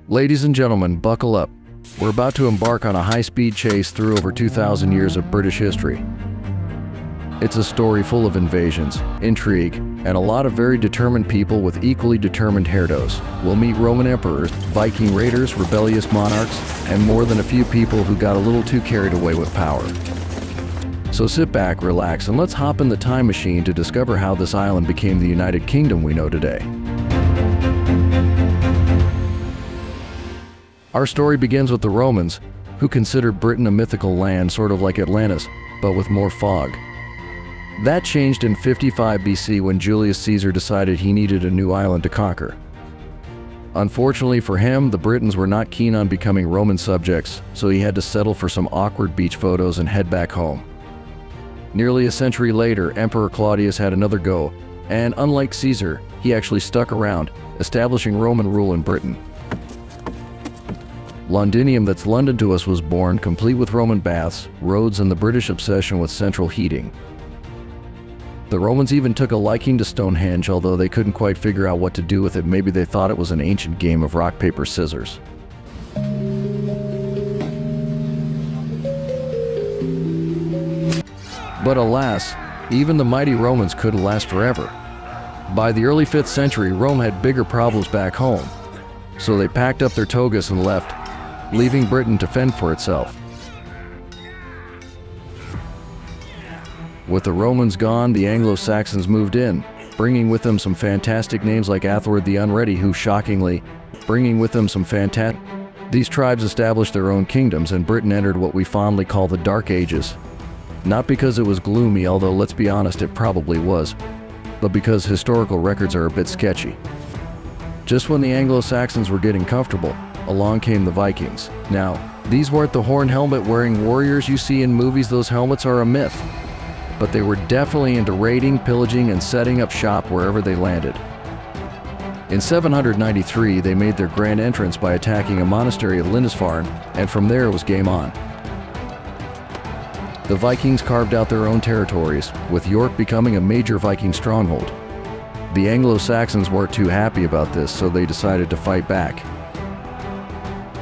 Ladies and gentlemen, buckle up. We're about to embark on a high-speed chase through over 2,000 years of British history. It's a story full of invasions, intrigue, and a lot of very determined people with equally determined hairdos. We'll meet Roman emperors, Viking raiders, rebellious monarchs, and more than a few people who got a little too carried away with power. So sit back, relax, and let's hop in the time machine to discover how this island became the United Kingdom we know today. Our story begins with the Romans, who considered Britain a mythical land sort of like Atlantis, but with more fog. That changed in 55 BC when Julius Caesar decided he needed a new island to conquer. Unfortunately for him, the Britons were not keen on becoming Roman subjects, so he had to settle for some awkward beach photos and head back home. Nearly a century later, Emperor Claudius had another go, and unlike Caesar, he actually stuck around, establishing Roman rule in Britain. Londinium, that's London to us, was born, complete with Roman baths, roads, and the British obsession with central heating. The Romans even took a liking to Stonehenge, although they couldn't quite figure out what to do with it. Maybe they thought it was an ancient game of rock, paper, scissors. But alas, even the mighty Romans couldn't last forever. By the early 5th century, Rome had bigger problems back home, so they packed up their togas and left, leaving Britain to fend for itself. With the Romans gone, the Anglo-Saxons moved in, bringing with them some fantastic names like Athward the Unready, who shockingly, These tribes established their own kingdoms, and Britain entered what we fondly call the Dark Ages. Not because it was gloomy, although let's be honest, it probably was, but because historical records are a bit sketchy. Just when the Anglo-Saxons were getting comfortable, along came the Vikings. Now, these weren't the horn helmet-wearing warriors you see in movies. Those helmets are a myth. But they were definitely into raiding, pillaging, and setting up shop wherever they landed. In 793, they made their grand entrance by attacking a monastery at Lindisfarne, and from there it was game on. The Vikings carved out their own territories, with York becoming a major Viking stronghold. The Anglo-Saxons weren't too happy about this, so they decided to fight back.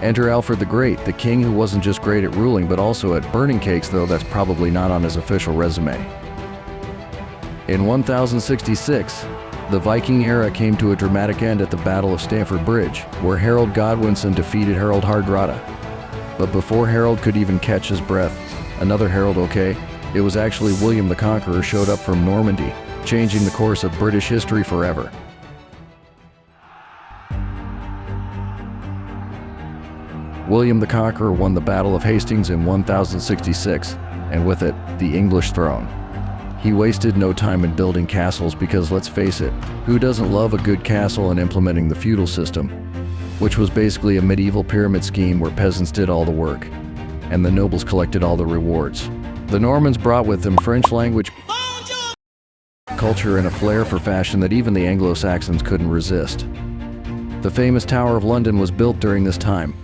Enter Alfred the Great, the king who wasn't just great at ruling but also at burning cakes, though that's probably not on his official resume. In 1066, the Viking era came to a dramatic end at the Battle of Stamford Bridge, where Harold Godwinson defeated Harold Hardrada. But before Harold could even catch his breath, another Harold, it was actually William the Conqueror, showed up from Normandy, changing the course of British history forever. William the Conqueror won the Battle of Hastings in 1066, and with it, the English throne. He wasted no time in building castles because, let's face it, who doesn't love a good castle, and implementing the feudal system, which was basically a medieval pyramid scheme where peasants did all the work, and the nobles collected all the rewards. The Normans brought with them French language, culture, and a flair for fashion that even the Anglo-Saxons couldn't resist. The famous Tower of London was built during this time,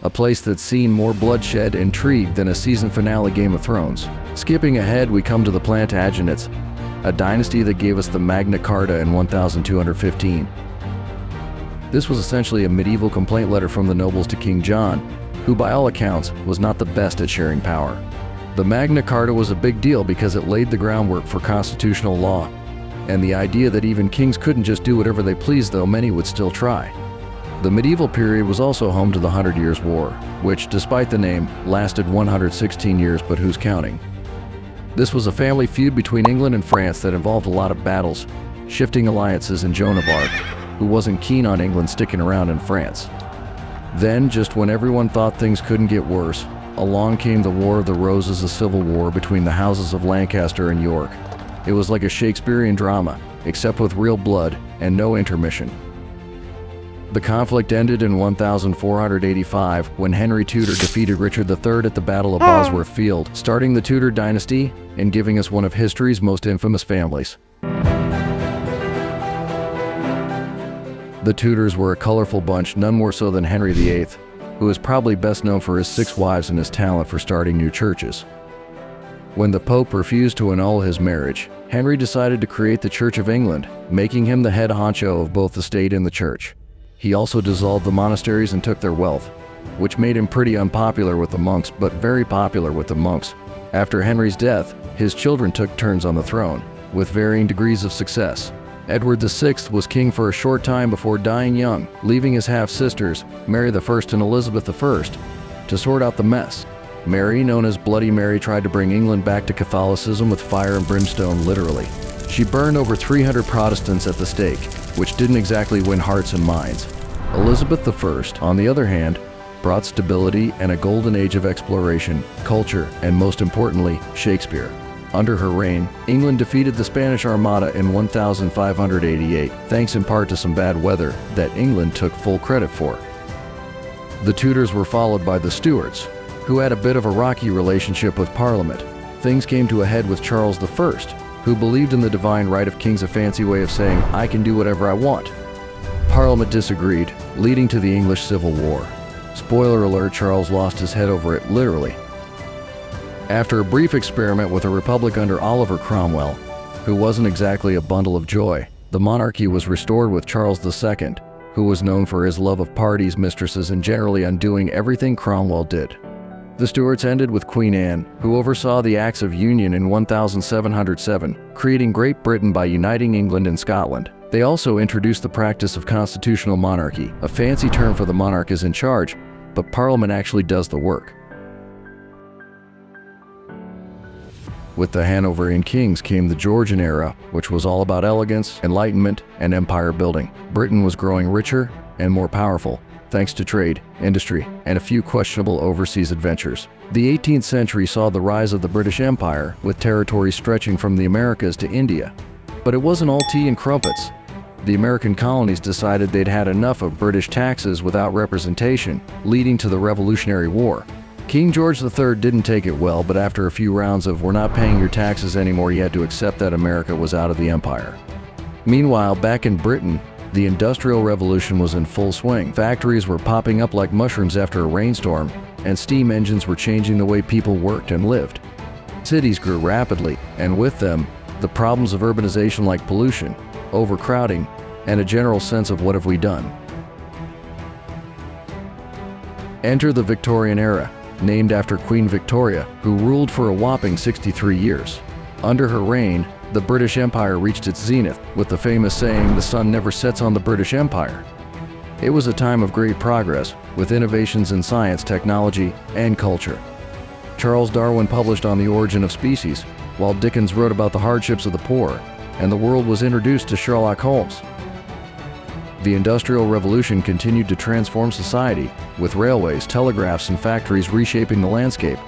a place that's seen more bloodshed, intrigue than a season finale Game of Thrones. Skipping ahead, we come to the Plantagenets, a dynasty that gave us the Magna Carta in 1215. This was essentially a medieval complaint letter from the nobles to King John, who by all accounts was not the best at sharing power. The Magna Carta was a big deal because it laid the groundwork for constitutional law, and the idea that even kings couldn't just do whatever they pleased, though many would still try. The medieval period was also home to the 100 Years' War, which, despite the name, lasted 116 years, but who's counting? This was a family feud between England and France that involved a lot of battles, shifting alliances, and Joan of Arc, who wasn't keen on England sticking around in France. Then, just when everyone thought things couldn't get worse, along came the War of the Roses, a civil war between the houses of Lancaster and York. It was like a Shakespearean drama, except with real blood and no intermission. The conflict ended in 1485 when Henry Tudor defeated Richard III at the Battle of Bosworth Field, starting the Tudor dynasty and giving us one of history's most infamous families. The Tudors were a colorful bunch, none more so than Henry VIII, who is probably best known for his 6 wives and his talent for starting new churches. When the Pope refused to annul his marriage, Henry decided to create the Church of England, making him the head honcho of both the state and the church. He also dissolved the monasteries and took their wealth, which made him pretty unpopular with the monks, but very popular with the monks. After Henry's death, his children took turns on the throne, with varying degrees of success. Edward VI was king for a short time before dying young, leaving his half-sisters, Mary I and Elizabeth I, to sort out the mess. Mary, known as Bloody Mary, tried to bring England back to Catholicism with fire and brimstone, literally. She burned over 300 Protestants at the stake, which didn't exactly win hearts and minds. Elizabeth I, on the other hand, brought stability and a golden age of exploration, culture, and most importantly, Shakespeare. Under her reign, England defeated the Spanish Armada in 1588, thanks in part to some bad weather that England took full credit for. The Tudors were followed by the Stuarts, who had a bit of a rocky relationship with Parliament. Things came to a head with Charles I, who believed in the divine right of kings, a fancy way of saying, I can do whatever I want. Parliament disagreed, leading to the English Civil War. Spoiler alert, Charles lost his head over it, literally. After a brief experiment with a republic under Oliver Cromwell, who wasn't exactly a bundle of joy, the monarchy was restored with Charles II, who was known for his love of parties, mistresses, and generally undoing everything Cromwell did. The Stuarts ended with Queen Anne, who oversaw the Acts of Union in 1707, creating Great Britain by uniting England and Scotland. They also introduced the practice of constitutional monarchy. A fancy term for the monarch is in charge, but Parliament actually does the work. With the Hanoverian kings came the Georgian era, which was all about elegance, enlightenment, and empire building. Britain was growing richer and more powerful, thanks to trade, industry, and a few questionable overseas adventures. The 18th century saw the rise of the British Empire, with territories stretching from the Americas to India. But it wasn't all tea and crumpets. The American colonies decided they'd had enough of British taxes without representation, leading to the Revolutionary War. King George III didn't take it well, but after a few rounds of "we're not paying your taxes anymore," he had to accept that America was out of the empire. Meanwhile, back in Britain, the Industrial Revolution was in full swing. Factories were popping up like mushrooms after a rainstorm, and steam engines were changing the way people worked and lived. Cities grew rapidly, and with them, the problems of urbanization like pollution, overcrowding, and a general sense of what have we done. Enter the Victorian era, named after Queen Victoria, who ruled for a whopping 63 years. Under her reign, the British Empire reached its zenith, with the famous saying, "The sun never sets on the British Empire." It was a time of great progress, with innovations in science, technology, and culture. Charles Darwin published on the origin of species, while Dickens wrote about the hardships of the poor, and the world was introduced to Sherlock Holmes. The Industrial Revolution continued to transform society, with railways, telegraphs, and factories reshaping the landscape.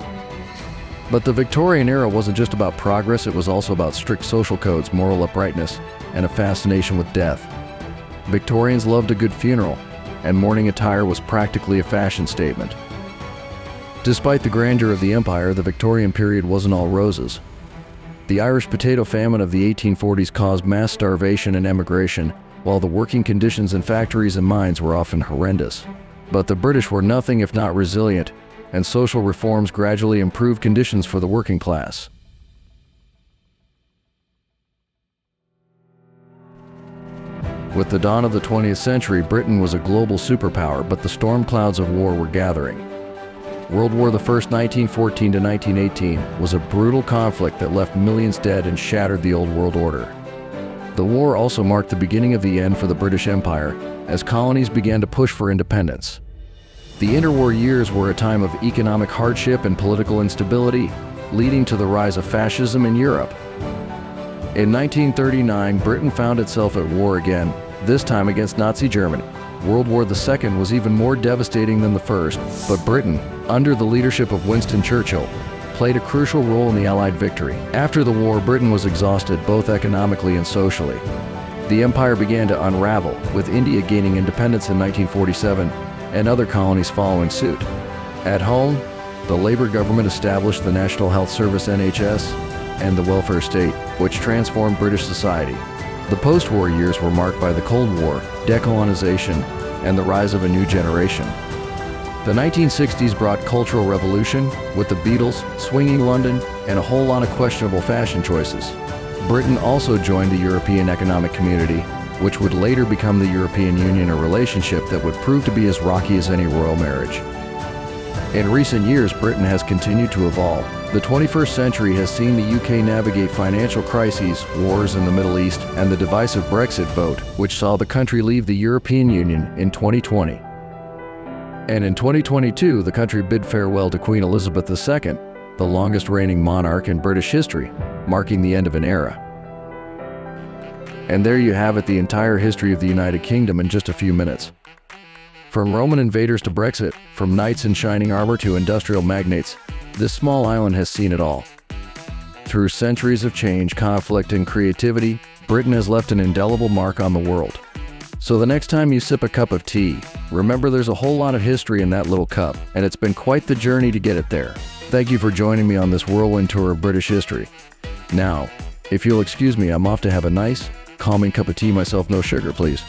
But the Victorian era wasn't just about progress, it was also about strict social codes, moral uprightness, and a fascination with death. Victorians loved a good funeral, and mourning attire was practically a fashion statement. Despite the grandeur of the empire, the Victorian period wasn't all roses. The Irish potato famine of the 1840s caused mass starvation and emigration, while the working conditions in factories and mines were often horrendous. But the British were nothing if not resilient, and social reforms gradually improved conditions for the working class. With the dawn of the 20th century, Britain was a global superpower, but the storm clouds of war were gathering. World War I, 1914 to 1918, was a brutal conflict that left millions dead and shattered the old world order. The war also marked the beginning of the end for the British Empire, as colonies began to push for independence. The interwar years were a time of economic hardship and political instability, leading to the rise of fascism in Europe. In 1939, Britain found itself at war again, this time against Nazi Germany. World War II was even more devastating than the first, but Britain, under the leadership of Winston Churchill, played a crucial role in the Allied victory. After the war, Britain was exhausted both economically and socially. The empire began to unravel, with India gaining independence in 1947 and other colonies following suit. At home, the Labour government established the National Health Service (NHS) and the welfare state, which transformed British society. The post-war years were marked by the Cold War, decolonization, and the rise of a new generation. The 1960s brought cultural revolution, with the Beatles, swinging London, and a whole lot of questionable fashion choices. Britain also joined the European Economic Community, which would later become the European Union, a relationship that would prove to be as rocky as any royal marriage. In recent years, Britain has continued to evolve. The 21st century has seen the UK navigate financial crises, wars in the Middle East, and the divisive Brexit vote, which saw the country leave the European Union in 2020. And in 2022, the country bid farewell to Queen Elizabeth II, the longest reigning monarch in British history, marking the end of an era. And there you have it, the entire history of the United Kingdom in just a few minutes. From Roman invaders to Brexit, from knights in shining armor to industrial magnates, this small island has seen it all. Through centuries of change, conflict, and creativity, Britain has left an indelible mark on the world. So the next time you sip a cup of tea, remember there's a whole lot of history in that little cup, and it's been quite the journey to get it there. Thank you for joining me on this whirlwind tour of British history. Now, if you'll excuse me, I'm off to have a nice, calming cup of tea myself, no sugar, please.